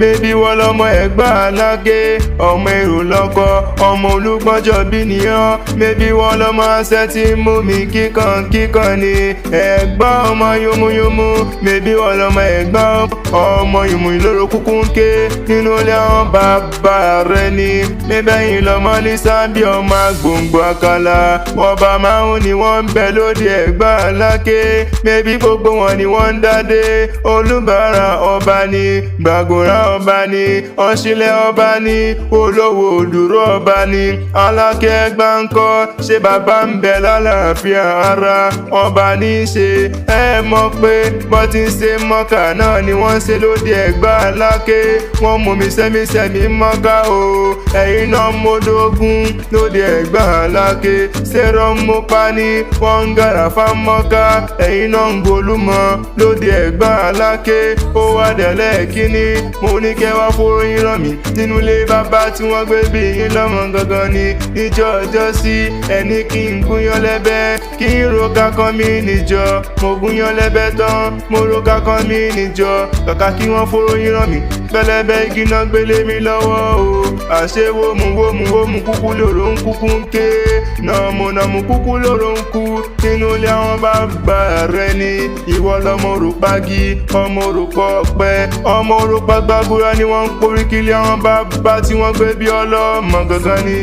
mébí wọ́n lọ́mọ Ẹ̀gbá Alake, ọmọ èrò lọ́kọ, ọmọ olúgbọ́njọ́ bí nìyàn, mébí wọ́n lọ́mọ aṣẹ́ tí mú mi kíkan ni. Ẹ̀gbá ọmọ yomuyomu, mébí wọ́n lọ́mọ Ẹ̀gbá, ọmọ ìmù ìloro kúkú ń ké nínú ilé àwọn bàbá rẹ̀ ni. Mébẹ́yìn lọ́mọ ní sábì ọmọ agbòǹgbò àkàlà, ọba márùn ni wọ́n ń bẹ lóde Ẹ̀gbá Alake, mébí gbogbo wọn ni wọ́n ń dádé. Olúbàrà ọba ni, gbàgòrà ọba ni, ọ̀ṣìlẹ̀ ọba ni, olówó òdúró ọba ni. Alake Ẹ̀gbá ńkọ́, ṣé bàbá ń bẹ lálàáfíà ara? Ọba ní í ṣe, ẹ mọ̀ pé bọ́ ti ń ṣe mọ́kà náà ni wọ́n ń ṣe lóde Ẹ̀gbá Alake. Wọ́n mú mi sẹ́mi mọ́kà o, ẹ̀yin náà mọ́dógún lóde Ẹ̀gbá Alake. ṣèrọ̀ mo pa ni wọ́n ń gàrà fámọ́ká, ẹ̀yin náà ń golúmọ lóde Ẹ̀gbá Alake. Ó wá dẹ̀lẹ́ kíní, mo ní kẹ́ wá fóyín ràn mí nínú ilé bàbá tí wọ́n gbé bí yín lọ́mọ gangan ni. Níjọ́ ọjọ́ sí ẹni kí n gúnyán lẹ́bẹ́, kí n ro kankan mi níjọ. Mo gúnyán lẹ́bẹ́ tán, mo ro kankan mi níjọ. Kàkà kí wọ́n fóyín ràn mí, pẹlẹbẹ igi náà gbélé mi lọ́wọ́ o. Àṣé wómù kúkú lòrò ń kúkú ń ké, nàmú kúkú lòrò ń kú nínú ilé àwọn bàbá rẹ ni. Ìwọ lọmọ òrùpagi, ọmọ òrùpọ̀ ọ̀pẹ, ọmọ òrùpọ̀ gbàgbúra ni wọ́n ń porí kílé àwọn bàbá tí wọ́n gbé bí ọlọ́mọ gangan ni.